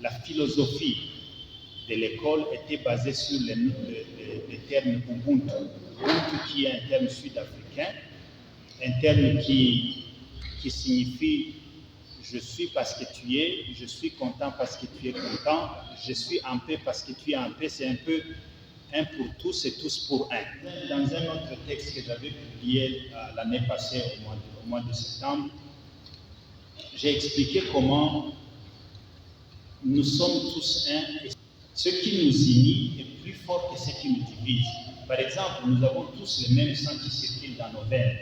la philosophie de l'école était basée sur le terme Ubuntu. Ubuntu qui est un terme sud-africain, un terme qui signifie je suis parce que tu es, je suis content parce que tu es content, je suis en paix parce que tu es en paix. C'est un peu un pour tous et tous pour un. Dans un autre texte que j'avais publié l'année passée au mois de septembre, j'ai expliqué comment nous sommes tous un et ce qui nous unit est plus fort que ce qui nous divise. Par exemple, nous avons tous le même sang qui circule dans nos veines.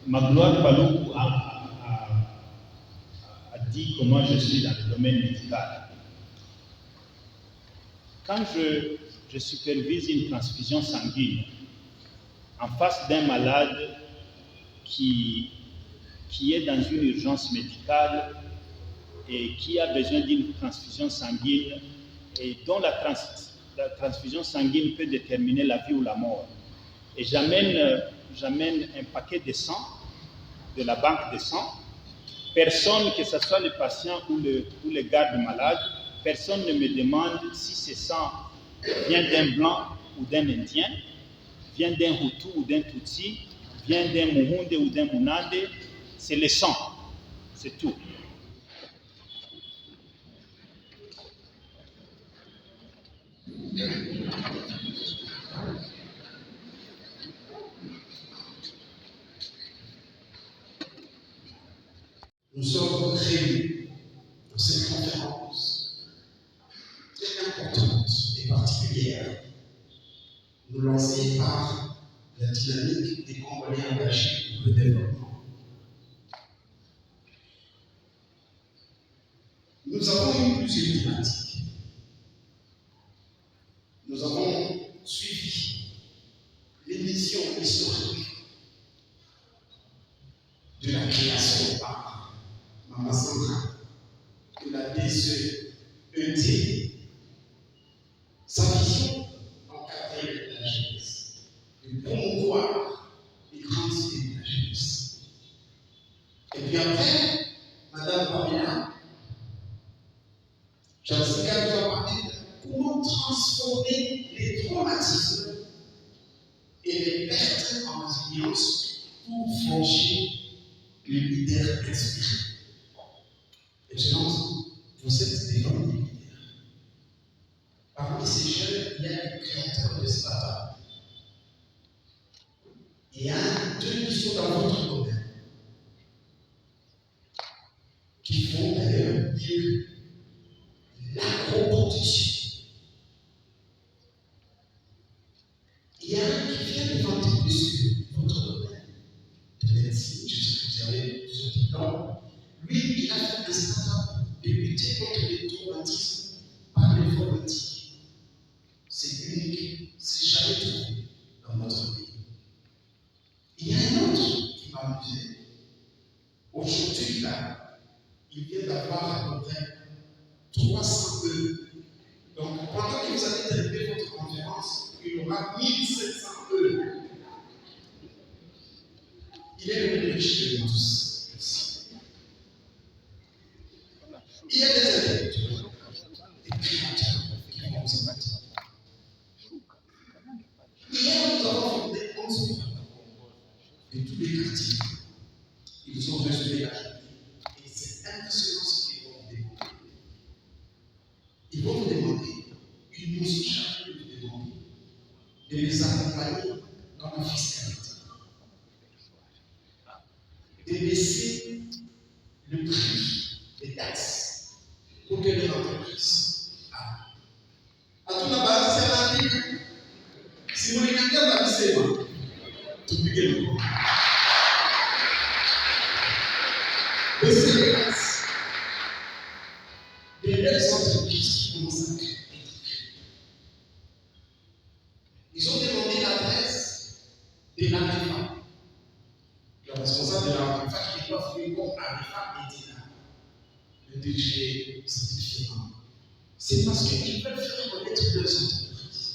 Magloire Paloukou a dit comment je suis dans le domaine médical. Quand je supervise une transfusion sanguine en face d'un malade qui est dans une urgence médicale et qui a besoin d'une transfusion sanguine et dont la transfusion sanguine peut déterminer la vie ou la mort. Et j'amène un paquet de sang de la banque de sang. Personne, que ce soit le patient ou le garde malade, personne ne me demande si ce sang vient d'un blanc ou d'un indien, vient d'un Hutu ou d'un Tutsi, vient d'un Muhunde ou d'un Munande. C'est le sang, c'est tout. Nous sommes réunis dans cette conférence très importante et particulière, nous lancée par la dynamique des Congolais engagés pour le développement. Nous avons eu plusieurs thématiques. Nous avons suivi l'émission historique de la création par Mama Sandra de la DCET, sa vision d'encadrer la jeunesse, de promouvoir les grandes idées de la jeunesse. Et puis après, Madame Pamela Jansika nous a parlé de comment transformer les traumatismes et les pertes en résilience pour franchir le leader inspiré. Excellence, vous êtes des grands leaders. Parmi ces jeunes, il y a les créateurs de ce bataille. Il y a deux qui sont dans votre domaine, qui font d'ailleurs mieux l'agroproduction. Il y a un qui vient de vendre plus que votre domaine de médecine. Je sais que vous avez plusieurs diplômes. Lui, il a fait un start-up de lutter contre les traumatismes par l'informatique. C'est unique, c'est jamais trouvé dans notre pays. Il y a un autre qui m'a amusé. Aujourd'hui, là, il vient d'avoir à peu près 300 euros. Donc, pendant que vous allez terminer votre conférence, il y aura 1700 euros. Il est le plus riche de nous tous. Il y a des intellectuels, des créateurs qui vont vous abattre. Hier, nous avons fondé 11 000 de tous les quartiers. Ils ont résumé la journée. Et c'est impressionnant ce qu'ils vont vous demander. Ils vont vous demander, ils nous ont chargé de vous demander, de les accompagner dans la fiscalité, de baisser le prix des taxes pour que les entreprises à tout la base, c'est la vie. Si vous regardez la vie, c'est tout piquer le corps. Baisser les taxes de leurs entreprises qui commencent à créer. Ils ont demandé l'adresse de l'AREFA. Le responsable de l'AREFA qui doit faire comme AREFA était là. Le DG, c'est différent. C'est parce qu'ils veulent faire connaître leurs entreprises.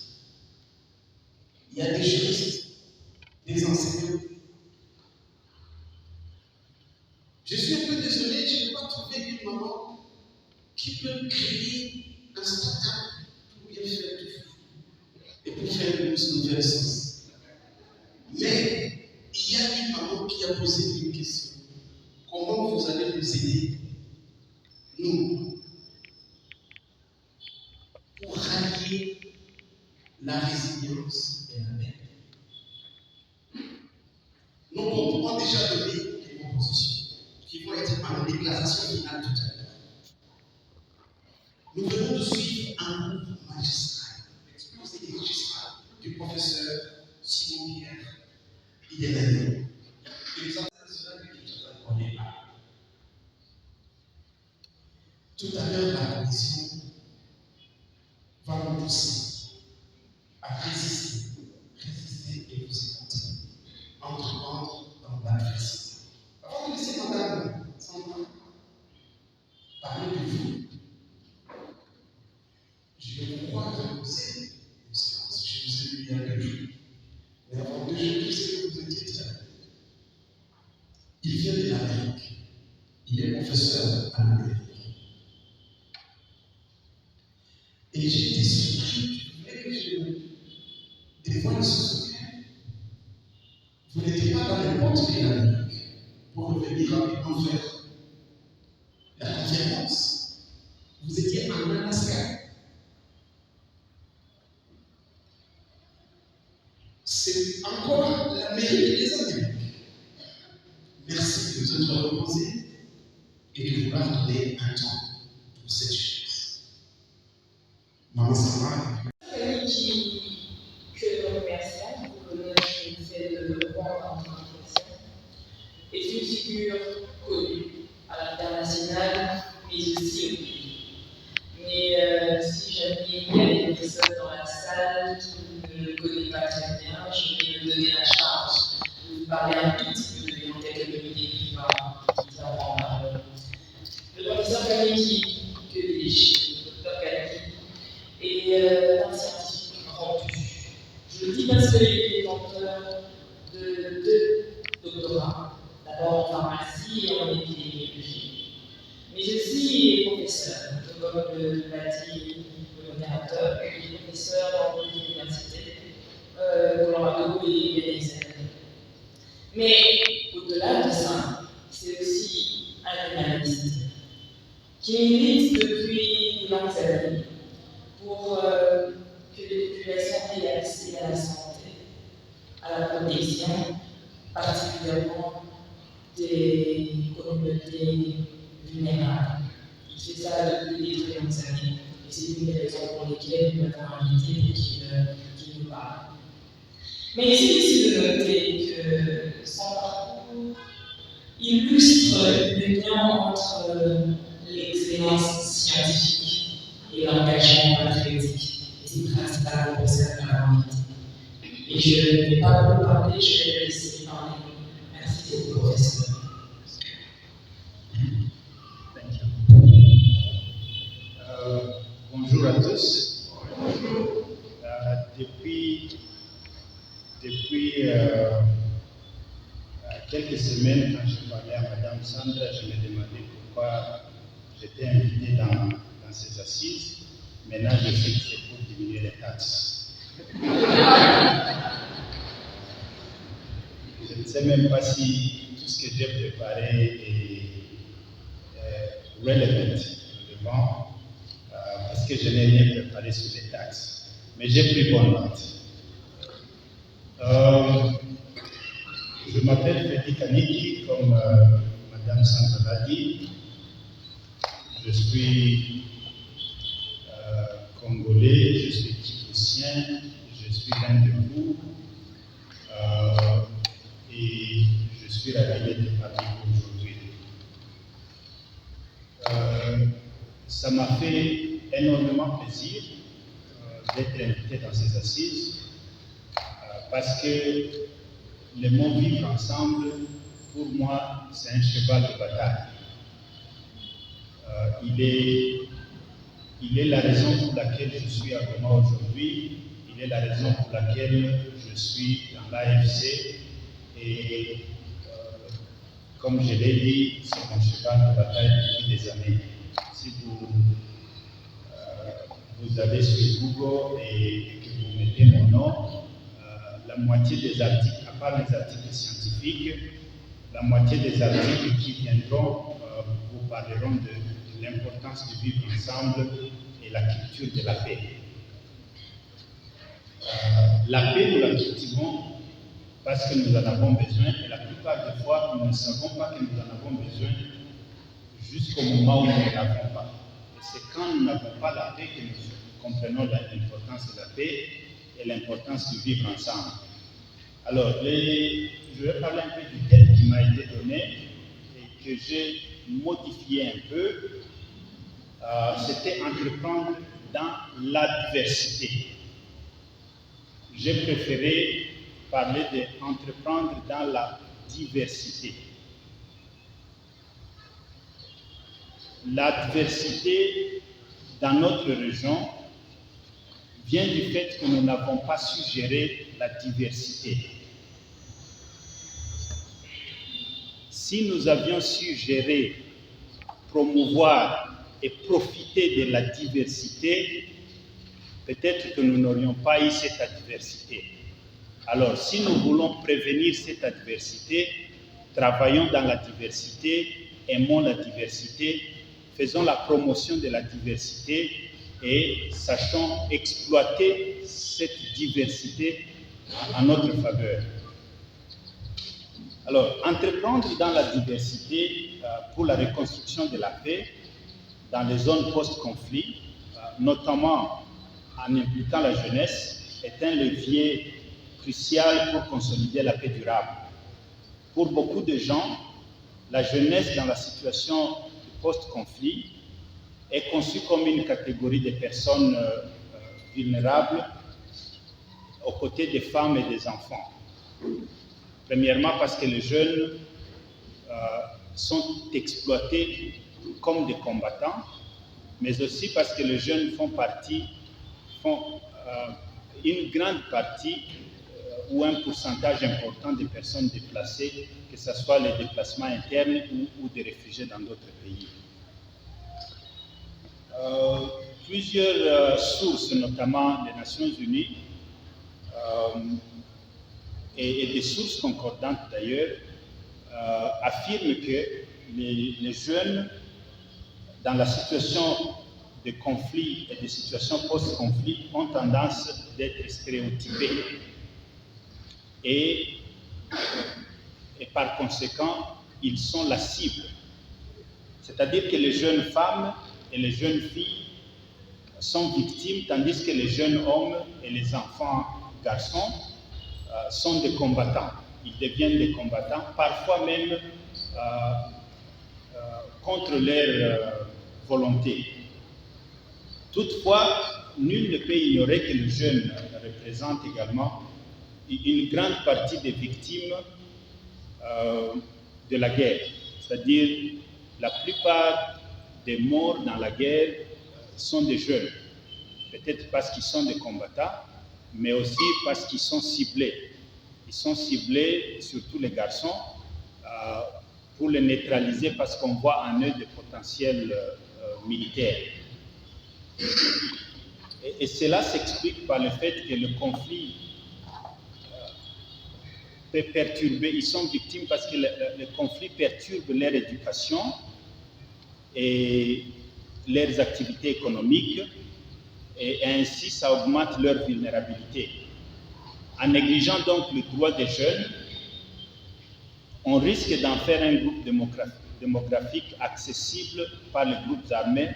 Il y a des juristes, des enseignants. Je suis un peu désolé, je n'ai pas trouvé une qui peut créer un start-up pour bien faire du foot et pour faire une nouvelle sens. Mais il y a une maman qui a posé une question. Comment vous allez nous aider, nous, pour rallier la résilience et la paix? Nous pouvons déjà donner des propositions qui vont être en déclaration finale tout à l'heure. Nous venons de suivre un groupe magistral, l'exposé magistral du professeur Simon Pierre. Il est là. Il nous a fait cela qu'on n'est pas. Tout à l'heure, la commission va nous pousser à résister et vous écouter, entreprendre dans l'adversité. Avant de laisser madame Sandra parler de vous, je vais vous croire que vous êtes une séance. Je vous ai vu il y a 2 jours. Mais avant 2 jours, je sais que vous étiez très. Il vient de l'Amérique. Il est professeur à l'Amérique. Et j'ai été surpris. Je voulais que je dévoile ce secret. Vous n'étiez pas dans n'importe quelle Amérique pour revenir rapidement faire la conférence. Vous étiez en Alaska. C'est encore l'Amérique des Amériques. Merci de vous être reposé et de vouloir donner un temps pour cette chose. Maman Samara. Que nous remercions pour l'honneur qui nous fait de le voir en communication, est une figure connue à l'international, mais aussi au pays. Mais si jamais il y a des personnes dans la salle qui ne le connaissent pas très bien, je vais me donner la charge de vous parler un tout petit peu de quelques minutes qui va en parler. Le professeur Kaneki, que dis-je, le docteur Kaneki, est un scientifique rendu. Je le dis parce qu'il est auteur de 2 doctorats, d'abord en pharmacie et en épidémiologie. Mais aussi professeur, comme l'a dit le modérateur, il est professeur dans l'université Colorado et Venezuela. Mais au-delà de ça, c'est aussi un humaniste qui milite depuis de longues années pour que les populations aient accès à la santé, à la protection, particulièrement des communautés vulnérables. Il fait ça depuis de très longues années. Et c'est une des raisons pour lesquelles nous l'avons invité et qu'il nous parle. Mais il est difficile de noter que son parcours illustre le lien entre l'excellence scientifique et l'engagement patriotique. Et c'est principal pour cette invité. Et je ne vais pas beaucoup parler, je vais le laisser parler. Merci beaucoup, professeur. Bonjour à tous. Depuis quelques semaines, quand je parlais à Madame Sandra, je me demandais pourquoi j'étais invité dans ces assises. Maintenant, je sais que c'est pour diminuer les taxes. Je ne sais même pas si tout ce que j'ai préparé est relevant, parce que je n'ai rien préparé sur les taxes. Mais j'ai pris bonne note. Je m'appelle Freddy Kaneki, comme Madame Sandra l'a dit. Je suis congolais, je suis djiboutien, je suis l'un de vous. Et je suis ravi d'être parmi vous aujourd'hui. Ça m'a fait énormément plaisir d'être invité dans ces assises parce que le mot vivre ensemble, pour moi, c'est un cheval de bataille. Il est la raison pour laquelle je suis à Goma aujourd'hui, il est la raison pour laquelle je suis dans l'AFC et comme je l'ai dit, c'est mon cheval de bataille depuis des années. Si vous allez sur Google et que vous mettez mon nom, la moitié des articles, à part les articles scientifiques, la moitié des articles qui viendront vous parleront de l'importance de vivre ensemble et la culture de la paix. La paix, nous la cultivons parce que nous en avons besoin, et la plupart des fois, nous ne savons pas que nous en avons besoin jusqu'au moment où nous ne l'avons pas. Et c'est quand nous n'avons pas la paix que nous comprenons l'importance de la paix et l'importance de vivre ensemble. Alors, je vais parler un peu du thème qui m'a été donné et que j'ai modifié un peu. C'était entreprendre dans l'adversité. J'ai préféré parler d'entreprendre dans la diversité. L'adversité dans notre région vient du fait que nous n'avons pas su gérer la diversité. Si nous avions su gérer, promouvoir et profiter de la diversité, peut-être que nous n'aurions pas eu cette adversité. Alors, si nous voulons prévenir cette adversité, travaillons dans la diversité, aimons la diversité, faisons la promotion de la diversité et sachons exploiter cette diversité en notre faveur. Alors, entreprendre dans la diversité pour la reconstruction de la paix dans les zones post-conflit, notamment en impliquant la jeunesse, est un levier crucial pour consolider la paix durable. Pour beaucoup de gens, la jeunesse dans la situation post-conflit est conçue comme une catégorie de personnes vulnérables aux côtés des femmes et des enfants. Premièrement parce que les jeunes sont exploités comme des combattants, mais aussi parce que les jeunes font une grande partie ou un pourcentage important de personnes déplacées, que ce soit les déplacements internes ou des réfugiés dans d'autres pays. Plusieurs sources, notamment des Nations Unies, et des sources concordantes d'ailleurs, affirment que les jeunes, dans la situation de conflit et de situation post-conflit, ont tendance d'être stéréotypés. Et par conséquent, ils sont la cible. C'est-à-dire que les jeunes femmes et les jeunes filles sont victimes, tandis que les jeunes hommes et les enfants garçons sont des combattants. Ils deviennent des combattants, parfois même contre leur volonté. Toutefois, nul ne peut ignorer que les jeunes représentent également une grande partie des victimes de la guerre. C'est-à-dire, la plupart des morts dans la guerre sont des jeunes. Peut-être parce qu'ils sont des combattants, mais aussi parce qu'ils sont ciblés. Ils sont ciblés, surtout les garçons, pour les neutraliser parce qu'on voit en eux des potentiels militaires. Et cela s'explique par le fait que le conflit peut perturber, ils sont victimes parce que le conflit perturbe leur éducation et leurs activités économiques, et ainsi ça augmente leur vulnérabilité. En négligeant donc le droit des jeunes, on risque d'en faire un groupe démographique accessible par les groupes armés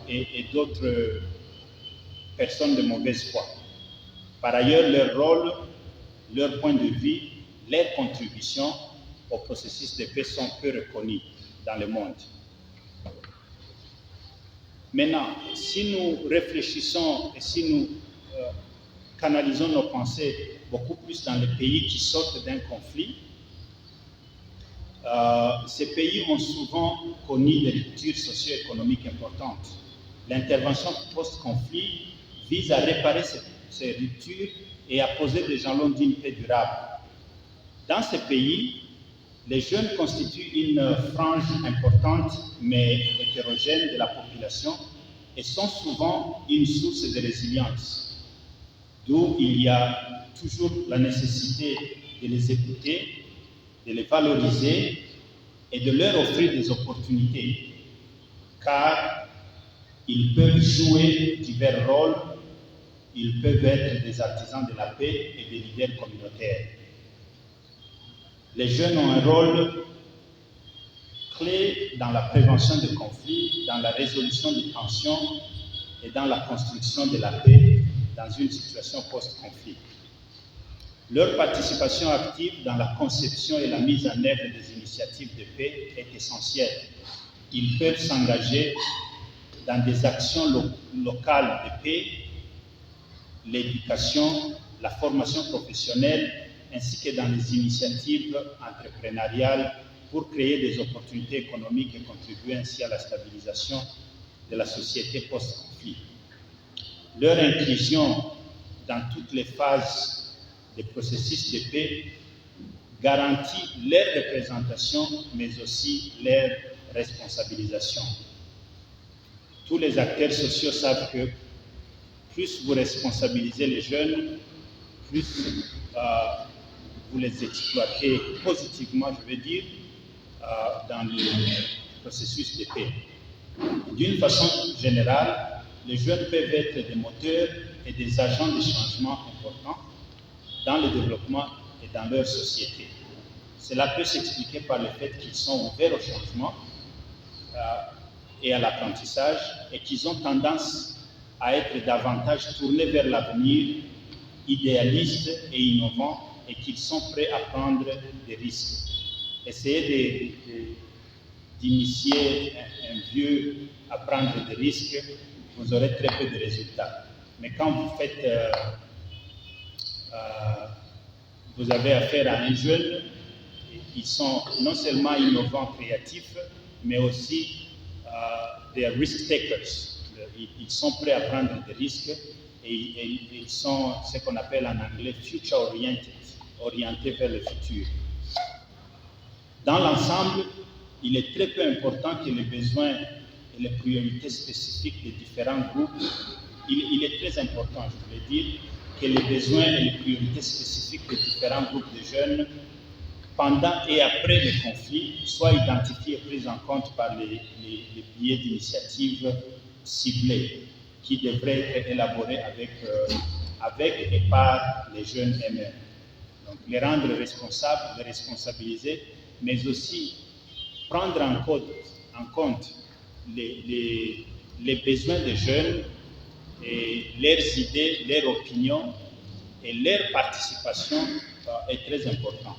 et d'autres personnes de mauvaise foi. Par ailleurs, leur rôle, leur point de vue, leurs contributions au processus de paix sont peu reconnus dans le monde. Maintenant, si nous réfléchissons et si nous canalisons nos pensées beaucoup plus dans les pays qui sortent d'un conflit, ces pays ont souvent connu des ruptures socio-économiques importantes. L'intervention post-conflit vise à réparer ces ruptures et à poser des jalons d'une paix durable. Dans ces pays, Les jeunes constituent une frange importante mais hétérogène de la population et sont souvent une source de résilience, d'où il y a toujours la nécessité de les écouter, de les valoriser et de leur offrir des opportunités, car ils peuvent jouer divers rôles, ils peuvent être des artisans de la paix et des leaders communautaires. Les jeunes ont un rôle clé dans la prévention des conflits, dans la résolution des tensions et dans la construction de la paix dans une situation post-conflit. Leur participation active dans la conception et la mise en œuvre des initiatives de paix est essentielle. Ils peuvent s'engager dans des actions locales de paix, l'éducation, la formation professionnelle, ainsi que dans les initiatives entrepreneuriales pour créer des opportunités économiques et contribuer ainsi à la stabilisation de la société post-conflit. Leur inclusion dans toutes les phases des processus de paix garantit leur représentation, mais aussi leur responsabilisation. Tous les acteurs sociaux savent que plus vous responsabilisez les jeunes, plus vous les exploitez positivement, je veux dire, dans le processus de paix. D'une façon générale, les jeunes peuvent être des moteurs et des agents de changement importants dans le développement et dans leur société. Cela peut s'expliquer par le fait qu'ils sont ouverts au changement et à l'apprentissage et qu'ils ont tendance à être davantage tournés vers l'avenir, idéalistes et innovants, et qu'ils sont prêts à prendre des risques. Essayez d'initier un vieux à prendre des risques, vous aurez très peu de résultats. Mais quand vous faites, vous avez affaire à un jeune, ils sont non seulement innovants, créatifs, mais aussi des risk takers. Ils sont prêts à prendre des risques et ils sont ce qu'on appelle en anglais future oriented, orientés vers le futur. Dans l'ensemble, il est très peu important que les besoins et les priorités spécifiques des différents groupes, il est très important, je voulais dire, que les besoins et les priorités spécifiques des différents groupes de jeunes pendant et après le conflit soient identifiés et pris en compte par les biais d'initiatives ciblées qui devraient être élaborées avec et par les jeunes eux-mêmes. Donc les rendre responsables, les responsabiliser, mais aussi prendre en compte les besoins des jeunes et leurs idées, leurs opinions et leur participation est très important.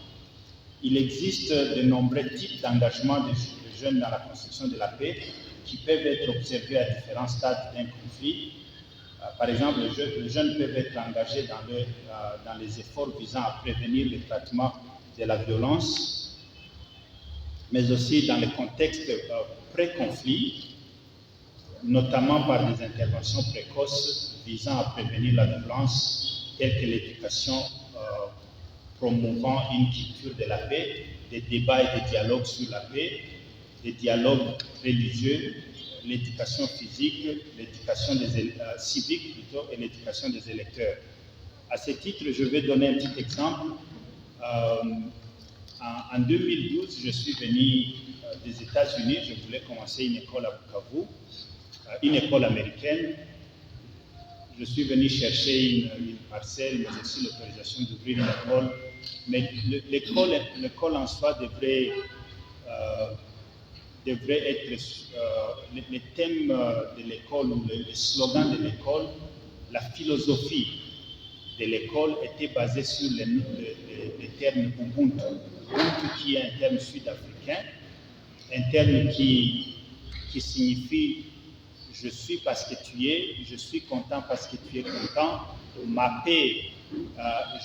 Il existe de nombreux types d'engagement des jeunes dans la construction de la paix qui peuvent être observés à différents stades d'un conflit. Par exemple, les jeunes peuvent être engagés dans les efforts visant à prévenir le traitement de la violence, mais aussi dans le contexte pré-conflit, notamment par des interventions précoces visant à prévenir la violence, telles que l'éducation promouvant une culture de la paix, des débats et des dialogues sur la paix, des dialogues religieux, l'éducation physique, l'éducation civique plutôt, et l'éducation des électeurs. À ce titre, je vais donner un petit exemple. En 2012, je suis venu des États-Unis, je voulais commencer une école à Bukavu, une école américaine. Je suis venu chercher une parcelle, mais aussi l'autorisation d'ouvrir une école. Mais l'école en soi devrait être les thèmes de l'école ou les slogans de l'école, la philosophie de l'école était basée sur le terme Ubuntu. Ubuntu qui est un terme sud-africain, un terme qui signifie je suis parce que tu es, je suis content parce que tu es content, ma paix,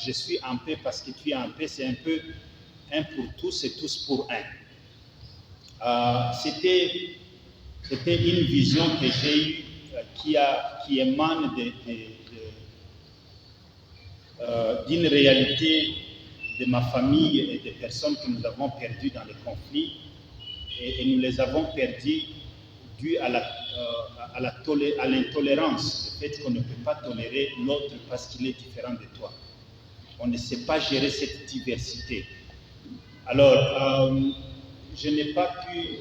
je suis en paix parce que tu es en paix, c'est un peu un pour tous et tous pour un. C'était une vision que j'ai eue qui émane d'une réalité de ma famille et des personnes que nous avons perdues dans les conflits, et nous les avons perdues dû à l'intolérance, le fait qu'on ne peut pas tolérer l'autre parce qu'il est différent de toi. On ne sait pas gérer cette diversité. Alors, je n'ai pas pu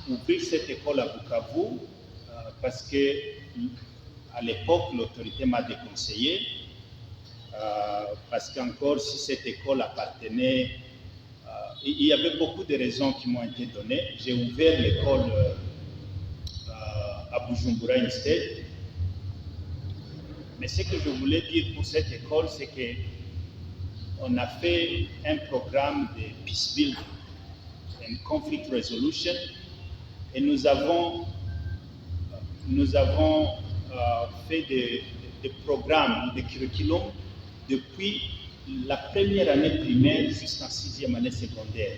ouvrir cette école à Bukavu parce que à l'époque, l'autorité m'a déconseillé parce qu'encore si cette école appartenait, il y avait beaucoup de raisons qui m'ont été données. J'ai ouvert l'école à Bujumbura instead. Mais ce que je voulais dire pour cette école, c'est qu'on a fait un programme de peace building and conflict resolution et nous avons fait des programmes, des curriculums depuis la première année primaire jusqu'en 6e année secondaire.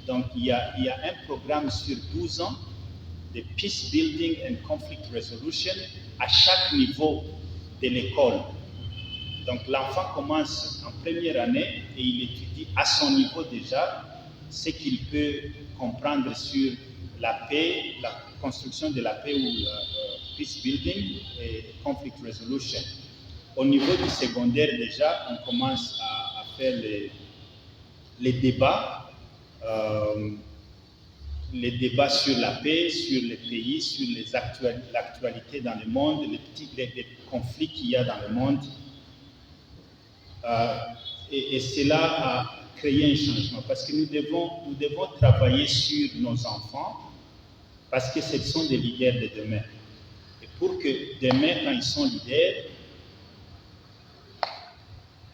Donc il y a un programme sur 12 ans de peace building and conflict resolution à chaque niveau de l'école. Donc l'enfant commence en première année et il étudie à son niveau déjà ce qu'il peut comprendre sur la paix, la construction de la paix ou peace building et conflict resolution. Au niveau du secondaire déjà, on commence à faire les débats sur la paix, sur les pays, sur l'actualité dans le monde, les conflits qu'il y a dans le monde. Et cela a créé un changement parce que nous devons travailler sur nos enfants parce que ce sont des leaders de demain. Et pour que demain, quand ils sont leaders,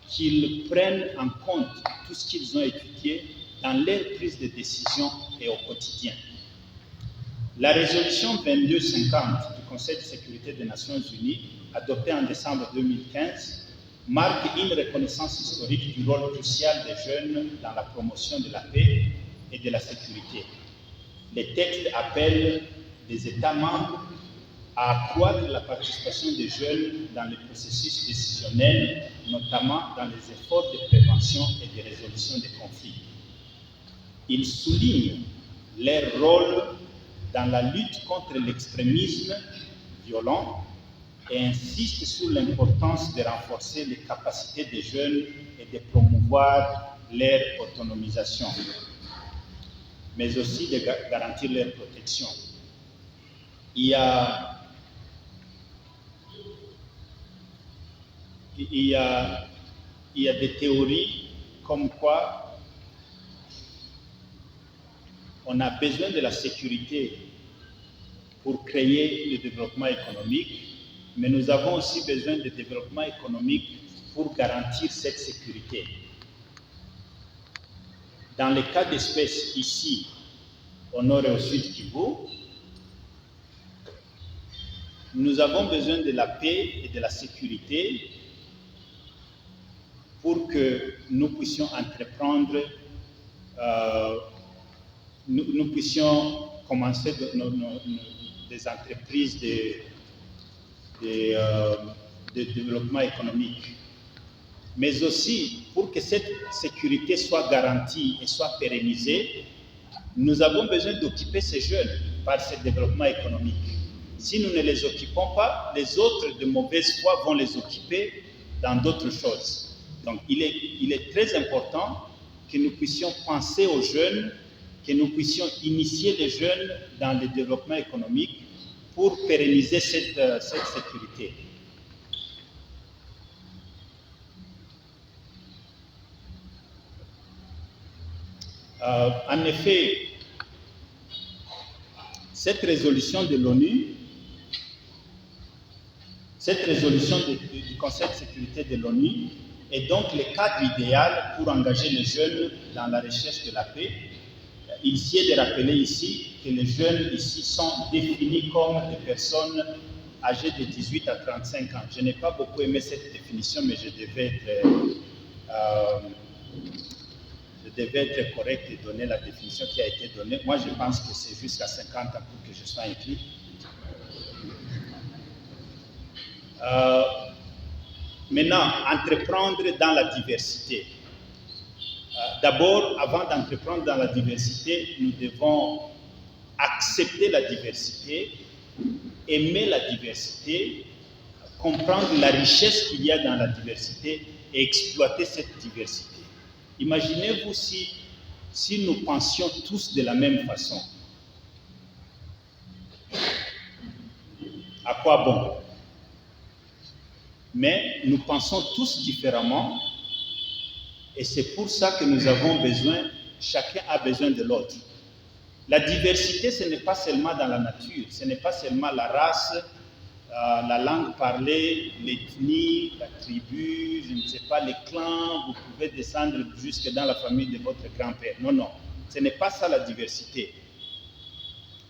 qu'ils prennent en compte tout ce qu'ils ont étudié dans leur prise de décision et au quotidien. La résolution 2250 du Conseil de sécurité des Nations Unies, adoptée en décembre 2015, marque une reconnaissance historique du rôle crucial des jeunes dans la promotion de la paix et de la sécurité. Les textes appellent les États membres à accroître la participation des jeunes dans les processus décisionnels, notamment dans les efforts de prévention et de résolution des conflits. Ils soulignent leur rôle dans la lutte contre l'extrémisme violent et insistent sur l'importance de renforcer les capacités des jeunes et de promouvoir leur autonomisation, mais aussi de garantir leur protection. Il y a des théories comme quoi on a besoin de la sécurité pour créer le développement économique, mais nous avons aussi besoin de développement économique pour garantir cette sécurité. Dans le cas d'espèce ici, au nord et au sud Kivu, nous avons besoin de la paix et de la sécurité pour que nous puissions entreprendre, nous puissions commencer des entreprises de développement économique. Mais aussi, pour que cette sécurité soit garantie et soit pérennisée, nous avons besoin d'occuper ces jeunes par ce développement économique. Si nous ne les occupons pas, les autres de mauvaise foi vont les occuper dans d'autres choses. Donc, il est très important que nous puissions penser aux jeunes, que nous puissions initier les jeunes dans le développement économique pour pérenniser cette sécurité. En effet, cette résolution de l'ONU, cette résolution du Conseil de sécurité de l'ONU est donc le cadre idéal pour engager les jeunes dans la recherche de la paix. Il s'y est de rappeler ici que les jeunes ici sont définis comme des personnes âgées de 18 à 35 ans. Je n'ai pas beaucoup aimé cette définition, mais je devais être correct et donner la définition qui a été donnée. Moi, je pense que c'est jusqu'à 50 ans pour que je sois inclus. Maintenant, entreprendre dans la diversité. d'abord, avant d'entreprendre dans la diversité, nous devons accepter la diversité, aimer la diversité, comprendre la richesse qu'il y a dans la diversité et exploiter cette diversité. Imaginez-vous si nous pensions tous de la même façon. À quoi bon? Mais nous pensons tous différemment et c'est pour ça que nous avons besoin, chacun a besoin de l'autre. La diversité, ce n'est pas seulement dans la nature, ce n'est pas seulement la race, la langue parlée, l'ethnie, la tribu, je ne sais pas, les clans, vous pouvez descendre jusque dans la famille de votre grand-père. Non, non, ce n'est pas ça la diversité.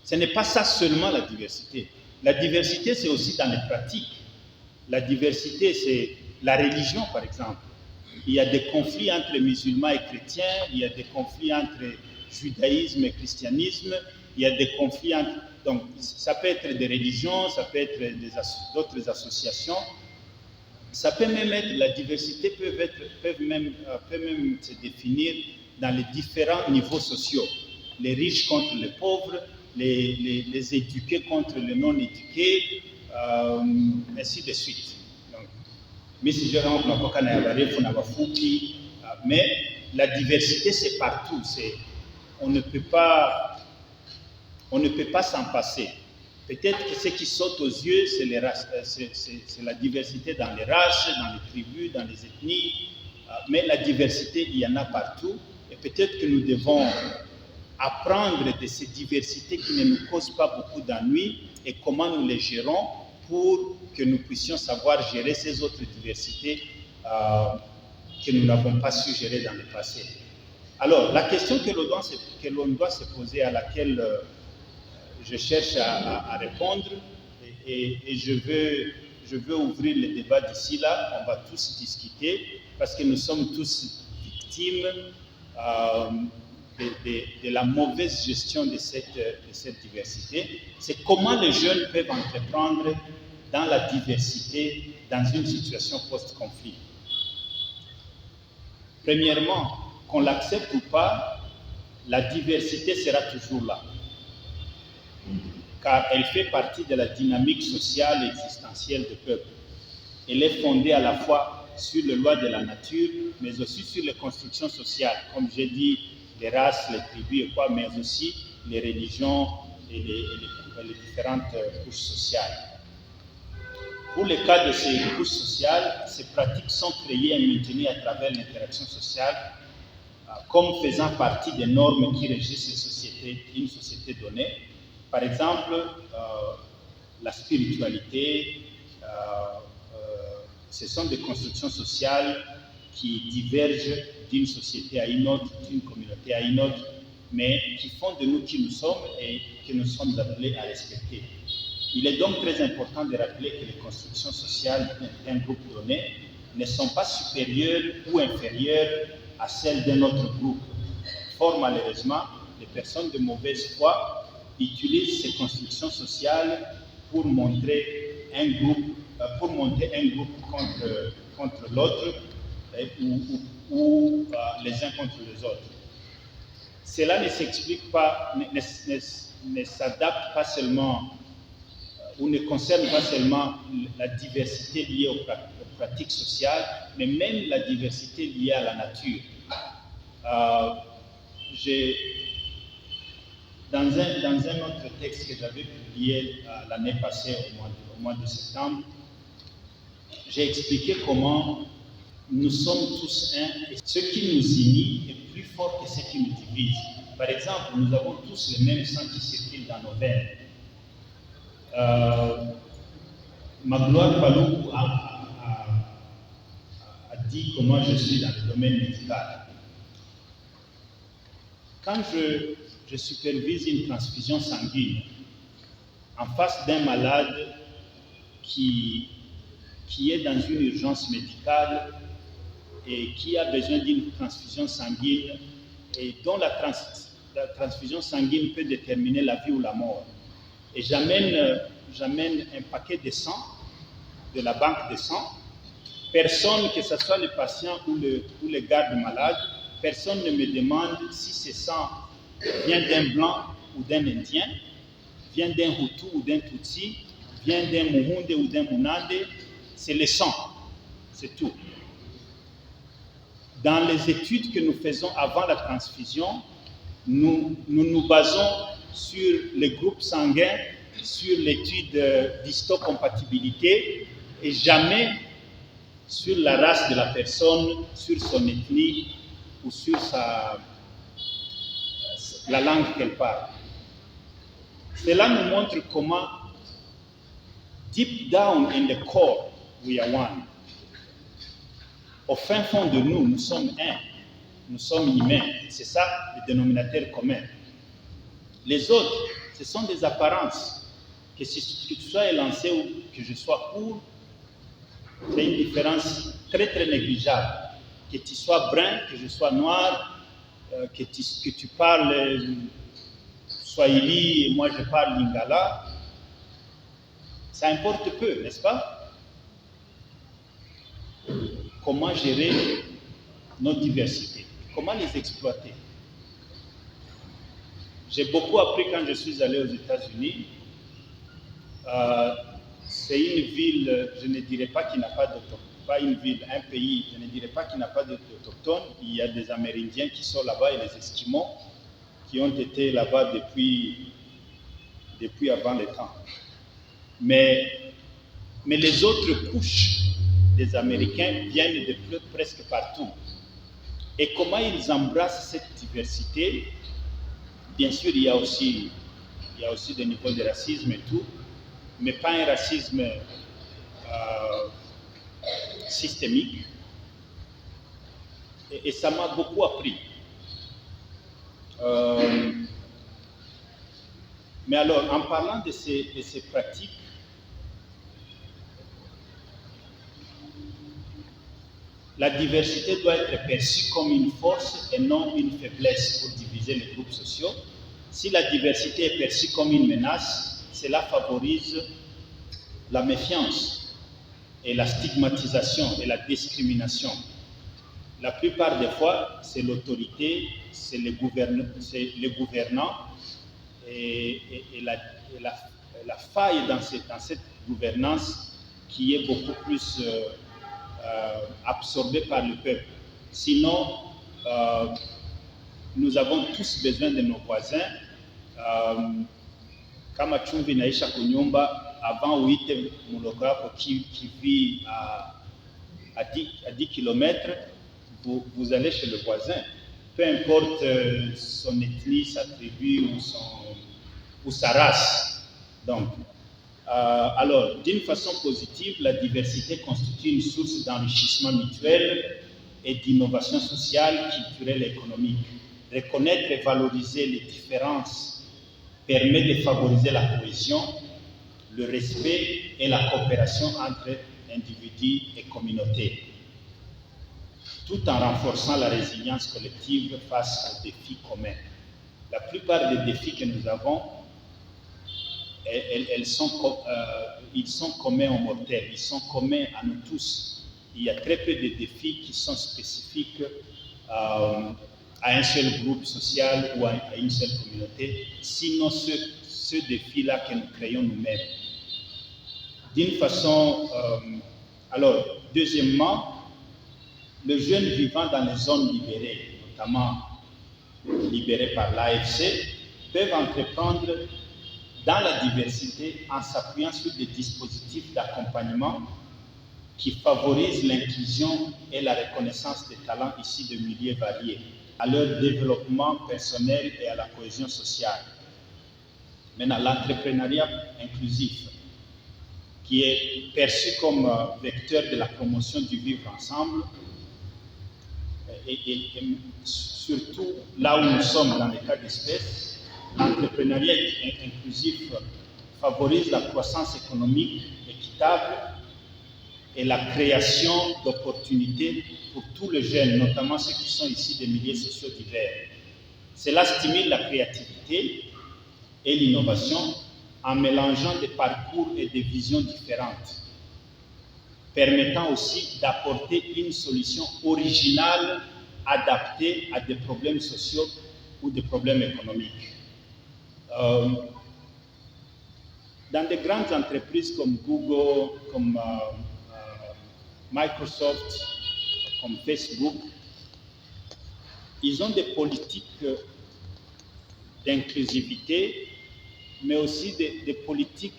Ce n'est pas ça seulement la diversité. La diversité, c'est aussi dans les pratiques. La diversité, c'est la religion, par exemple. Il y a des conflits entre musulmans et chrétiens, il y a des conflits entre judaïsme et christianisme, il y a des conflits entre... Donc, ça peut être des religions, ça peut être d'autres associations. Ça peut même être, la diversité peut même se définir dans les différents niveaux sociaux. Les riches contre les pauvres, les éduqués contre les non-éduqués, ainsi de suite. Donc, mais la diversité, c'est partout. On ne peut pas s'en passer. Peut-être que ce qui saute aux yeux, c'est la diversité dans les races, dans les tribus, dans les ethnies, mais la diversité, il y en a partout. Et peut-être que nous devons apprendre de ces diversités qui ne nous causent pas beaucoup d'ennuis et comment nous les gérons pour que nous puissions savoir gérer ces autres diversités que nous n'avons pas su gérer dans le passé. Alors, la question que l'on doit se poser, à laquelle je cherche à répondre, et je veux ouvrir le débat d'ici là, on va tous discuter, parce que nous sommes tous victimes de la mauvaise gestion de cette diversité. C'est comment les jeunes peuvent entreprendre dans la diversité, dans une situation post-conflit. Premièrement, qu'on l'accepte ou pas, la diversité sera toujours là, car elle fait partie de la dynamique sociale et existentielle du peuple. Elle est fondée à la fois sur les lois de la nature, mais aussi sur les constructions sociales, comme j'ai dit, les races, les tribus et quoi, mais aussi les religions et les différentes couches sociales. Pour le cas de ces couches sociales, ces pratiques sont créées et maintenues à travers l'interaction sociale comme faisant partie des normes qui régissent une société donnée. Par exemple, la spiritualité, ce sont des constructions sociales qui divergent d'une société à une autre, d'une communauté à une autre, mais qui font de nous qui nous sommes et que nous sommes appelés à respecter. Il est donc très important de rappeler que les constructions sociales d'un groupe donné ne sont pas supérieures ou inférieures à celles d'un autre groupe. Fort malheureusement, les personnes de mauvaise foi utilisent ces constructions sociales pour monter un groupe contre l'autre ou les uns contre les autres. Cela ne s'explique pas, ne s'adapte pas seulement ou ne concerne pas seulement la diversité liée aux pratiques sociales, mais même la diversité liée à la nature. Dans un autre texte que j'avais publié l'année passée, au mois de septembre, j'ai expliqué comment nous sommes tous un, et ce qui nous unit est plus fort que ce qui nous divise. Par exemple, nous avons tous le même sang qui circule dans nos veines. Magloire Palou a dit comment je suis dans le domaine médical. Quand je supervise une transfusion sanguine en face d'un malade qui est dans une urgence médicale et qui a besoin d'une transfusion sanguine et dont la transfusion sanguine peut déterminer la vie ou la mort. Et j'amène un paquet de sang, de la banque de sang. Personne, que ce soit le patient ou le garde malade, personne ne me demande si ce sang vient d'un blanc ou d'un indien, vient d'un Hutu ou d'un Tutsi, vient d'un Muhunde ou d'un Munande, c'est le sang, c'est tout. Dans les études que nous faisons avant la transfusion, nous nous basons sur les groupes sanguins, sur l'étude d'histocompatibilité et jamais sur la race de la personne, sur son ethnie ou sur la langue qu'elle parle. Cela nous montre comment, deep down in the core, we are one. Au fin fond de nous, nous sommes un. Nous sommes humains. C'est ça le dénominateur commun. Les autres, ce sont des apparences. Que tu sois élancé ou que je sois court, c'est une différence très très négligeable. Que tu sois brun, que je sois noir, que tu parles Swahili et moi je parle Lingala, ça importe peu, n'est-ce pas? Comment gérer nos diversités? Comment les exploiter? J'ai beaucoup appris quand je suis allé aux États-Unis. C'est une ville, je ne dirais pas qu'il n'a pas d'autochtones, pas une ville, un pays, je ne dirais pas qu'il n'a pas d'autochtones. Il y a des Amérindiens qui sont là-bas et les Esquimaux qui ont été là-bas depuis avant le temps. Mais les autres couches des Américains viennent de presque partout. Et comment ils embrassent cette diversité? Bien sûr, il y a aussi des niveaux de racisme et tout, mais pas un racisme systémique. Et ça m'a beaucoup appris. Mais alors, en parlant de ces pratiques, la diversité doit être perçue comme une force et non une faiblesse pour diviser les groupes sociaux. Si la diversité est perçue comme une menace, cela favorise la méfiance et la stigmatisation et la discrimination. La plupart des fois, c'est l'autorité, c'est les gouvernants et la faille dans cette gouvernance qui est beaucoup plus absorbée par le peuple. Sinon, nous avons tous besoin de nos voisins. Kama chumvi naisha kunyumba, avant uite muloko yako qui vit à 10 km, vous allez chez le voisin. Peu importe son ethnie, sa tribu ou sa race. Donc, alors, d'une façon positive, la diversité constitue une source d'enrichissement mutuel et d'innovation sociale, culturelle et économique. Reconnaître et valoriser les différences permet de favoriser la cohésion, le respect et la coopération entre individus et communautés, tout en renforçant la résilience collective face aux défis communs. La plupart des défis que nous avons, ils sont communs aux mortels, ils sont communs à nous tous. Il y a très peu de défis qui sont spécifiques à un seul groupe social ou à une seule communauté, sinon ce défi-là que nous créons nous-mêmes. D'une façon... alors, deuxièmement, les jeunes vivant dans les zones libérées, notamment libérées par l'AFC, peuvent entreprendre dans la diversité en s'appuyant sur des dispositifs d'accompagnement qui favorisent l'inclusion et la reconnaissance des talents issus de milieux variés, à leur développement personnel et à la cohésion sociale. Maintenant, l'entrepreneuriat inclusif, qui est perçu comme vecteur de la promotion du vivre ensemble, et surtout là où nous sommes dans les cas d'espèce, l'entrepreneuriat inclusif favorise la croissance économique équitable et la création d'opportunités pour tous les jeunes, notamment ceux qui sont issus des milieux sociaux divers. Cela stimule la créativité et l'innovation en mélangeant des parcours et des visions différentes, permettant aussi d'apporter une solution originale adaptés à des problèmes sociaux ou des problèmes économiques. Dans des grandes entreprises comme Google, comme Microsoft, comme Facebook, ils ont des politiques d'inclusivité, mais aussi des politiques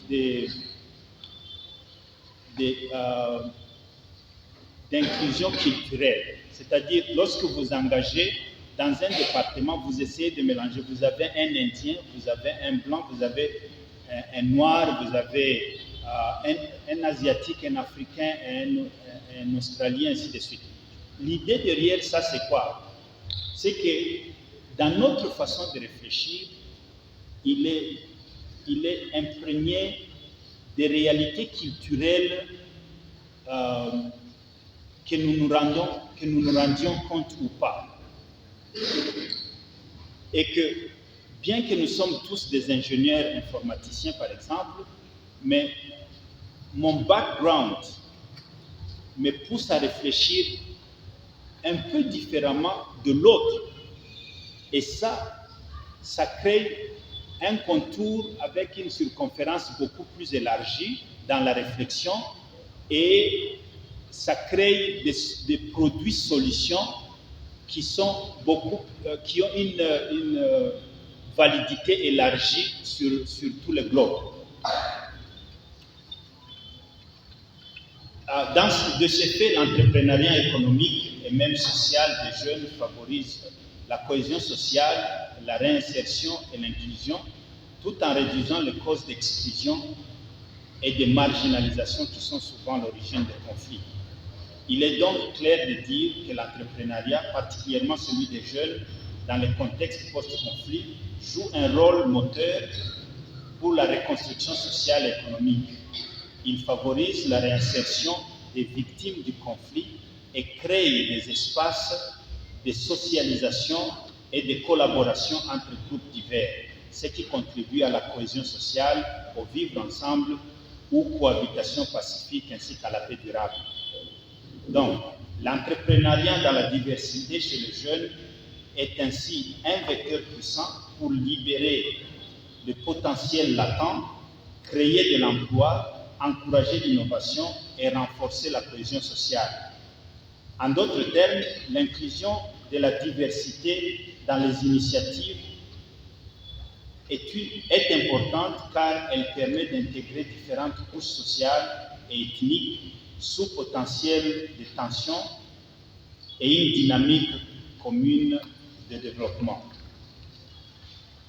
d'inclusion culturelle. C'est-à-dire, lorsque vous engagez dans un département, vous essayez de mélanger. Vous avez un Indien, vous avez un Blanc, vous avez un Noir, vous avez un Asiatique, un Africain, un Australien, ainsi de suite. L'idée derrière ça, c'est quoi? C'est que dans notre façon de réfléchir, il est imprégné des réalités culturelles que nous nous rendions compte ou pas. Et que, bien que nous sommes tous des ingénieurs informaticiens, par exemple, mais mon background me pousse à réfléchir un peu différemment de l'autre. Et ça crée un contour avec une circonférence beaucoup plus élargie dans la réflexion et ça crée des produits solutions qui ont une validité élargie sur tout le globe. De ce fait, l'entrepreneuriat économique et même social des jeunes favorise la cohésion sociale, la réinsertion et l'inclusion, tout en réduisant les causes d'exclusion et de marginalisation qui sont souvent l'origine des conflits. Il est donc clair de dire que l'entrepreneuriat, particulièrement celui des jeunes, dans les contextes post-conflit, joue un rôle moteur pour la reconstruction sociale et économique. Il favorise la réinsertion des victimes du conflit et crée des espaces de socialisation et de collaboration entre groupes divers, ce qui contribue à la cohésion sociale, au vivre ensemble ou cohabitation pacifique ainsi qu'à la paix durable. Donc, l'entrepreneuriat dans la diversité chez les jeunes est ainsi un vecteur puissant pour libérer le potentiel latent, créer de l'emploi, encourager l'innovation et renforcer la cohésion sociale. En d'autres termes, l'inclusion de la diversité dans les initiatives est importante car elle permet d'intégrer différentes couches sociales et ethniques sous potentiel de tension et une dynamique commune de développement.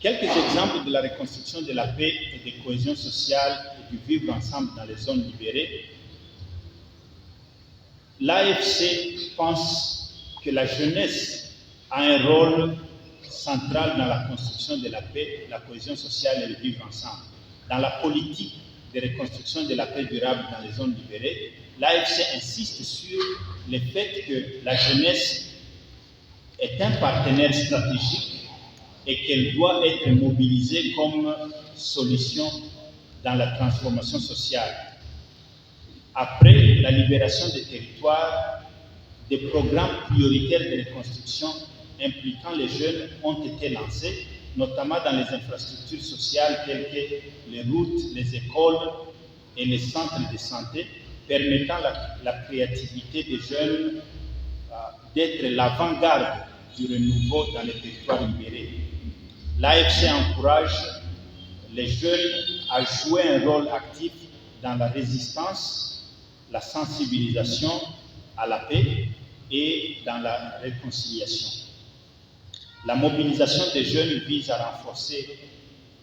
Quelques exemples de la reconstruction de la paix et de cohésion sociale et du vivre ensemble dans les zones libérées. L'AFC pense que la jeunesse a un rôle central dans la construction de la paix, la cohésion sociale et le vivre ensemble. Dans la politique de reconstruction de la paix durable dans les zones libérées, l'AFC insiste sur le fait que la jeunesse est un partenaire stratégique et qu'elle doit être mobilisée comme solution dans la transformation sociale. Après la libération des territoires, des programmes prioritaires de reconstruction impliquant les jeunes ont été lancés, notamment dans les infrastructures sociales telles que les routes, les écoles et les centres de santé, permettant la créativité des jeunes d'être l'avant-garde du renouveau dans les territoires libérés. L'AFC encourage les jeunes à jouer un rôle actif dans la résistance, la sensibilisation à la paix et dans la réconciliation. La mobilisation des jeunes vise à renforcer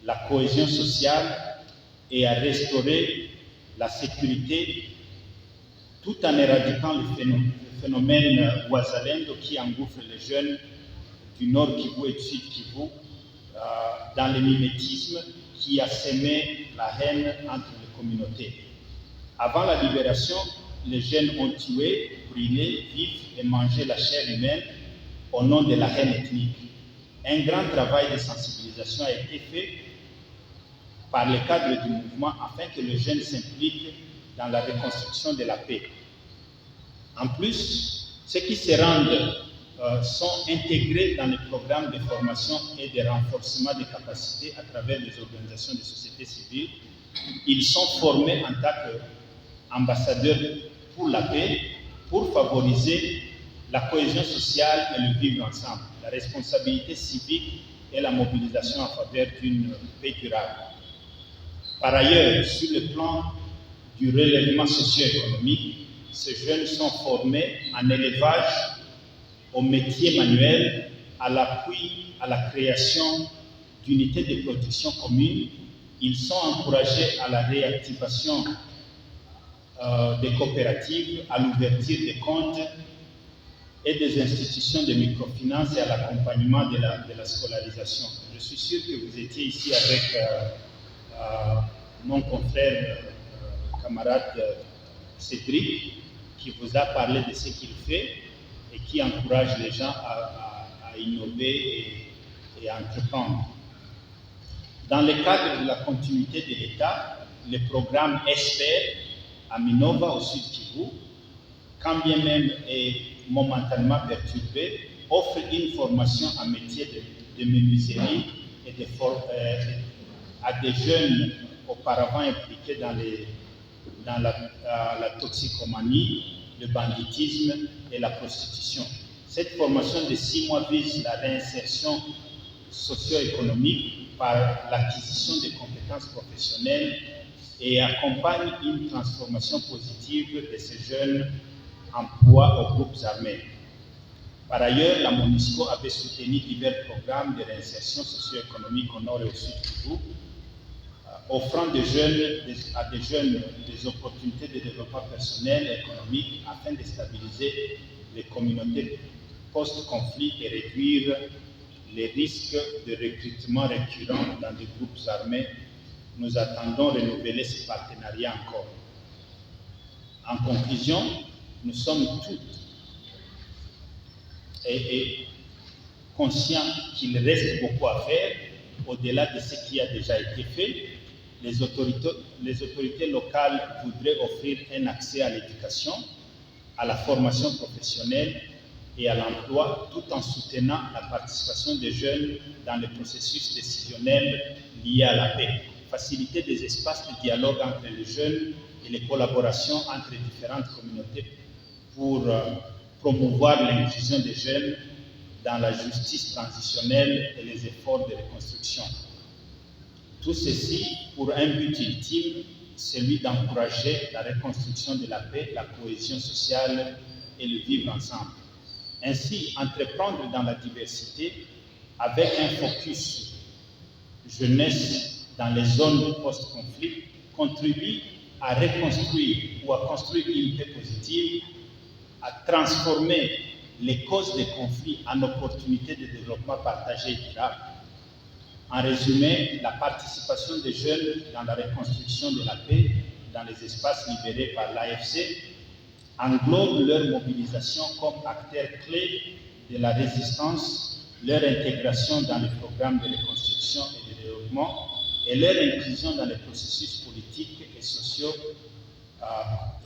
la cohésion sociale et à restaurer la sécurité tout en éradiquant le phénomène Ouazalendo qui engouffre les jeunes du Nord Kivu et du Sud Kivu dans le mimétisme qui a semé la haine entre les communautés. Avant la libération, les jeunes ont tué, brûlé, vivre et mangé la chair humaine au nom de la haine ethnique. Un grand travail de sensibilisation a été fait par le cadre du mouvement afin que les jeunes s'impliquent dans la reconstruction de la paix. En plus, ceux qui se rendent sont intégrés dans les programmes de formation et de renforcement des capacités à travers les organisations de société civile. Ils sont formés en tant qu'ambassadeurs pour la paix, pour favoriser la cohésion sociale et le vivre ensemble, la responsabilité civique et la mobilisation en faveur d'une paix durable. Par ailleurs, sur le plan du relèvement socio-économique, ces jeunes sont formés en élevage, au métier manuel, à l'appui à la création d'unités de production communes. Ils sont encouragés à la réactivation des coopératives, à l'ouverture des comptes et des institutions de microfinance et à l'accompagnement de la scolarisation. Je suis sûr que vous étiez ici avec mon confrère, camarade Cédric, qui vous a parlé de ce qu'il fait et qui encourage les gens à innover et à entreprendre. Dans le cadre de la continuité de l'État, le programme ESPER à Minova, au sud Kivu, quand bien même est momentanément perturbé, offre une formation en métier de menuiserie et à des jeunes auparavant impliqués dans la toxicomanie, le banditisme et la prostitution. Cette formation de 6 mois vise la réinsertion socio-économique par l'acquisition de compétences professionnelles et accompagne une transformation positive de ces jeunes en proie aux groupes armés. Par ailleurs, la MONUSCO avait soutenu divers programmes de réinsertion socio-économique au nord et au sud Kivu, offrant à des jeunes des opportunités de développement personnel et économique afin de stabiliser les communautés post-conflit et réduire les risques de recrutement récurrent dans des groupes armés. Nous attendons renouveler ce partenariat encore. En conclusion, nous sommes toutes et conscients qu'il reste beaucoup à faire au-delà de ce qui a déjà été fait. Les autorités locales voudraient offrir un accès à l'éducation, à la formation professionnelle et à l'emploi, tout en soutenant la participation des jeunes dans les processus décisionnels liés à la paix. Faciliter des espaces de dialogue entre les jeunes et les collaborations entre les différentes communautés pour promouvoir l'inclusion des jeunes dans la justice transitionnelle et les efforts de reconstruction. Tout ceci pour un but ultime, celui d'encourager la reconstruction de la paix, la cohésion sociale et le vivre ensemble. Ainsi, entreprendre dans la diversité avec un focus jeunesse dans les zones post-conflit contribue à reconstruire ou à construire une paix positive, à transformer les causes des conflits en opportunités de développement partagé et durable. En résumé, la participation des jeunes dans la reconstruction de la paix dans les espaces libérés par l'AFC englobe leur mobilisation comme acteurs clés de la résistance, leur intégration dans les programmes de reconstruction et de développement et leur inclusion dans les processus politiques et sociaux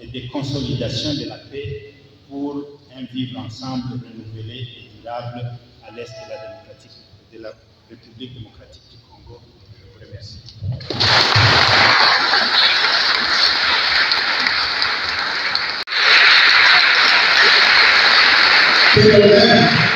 et de consolidation de la paix pour un vivre ensemble renouvelé et durable à l'est de la République démocratique du Congo. Je vous remercie. Amen.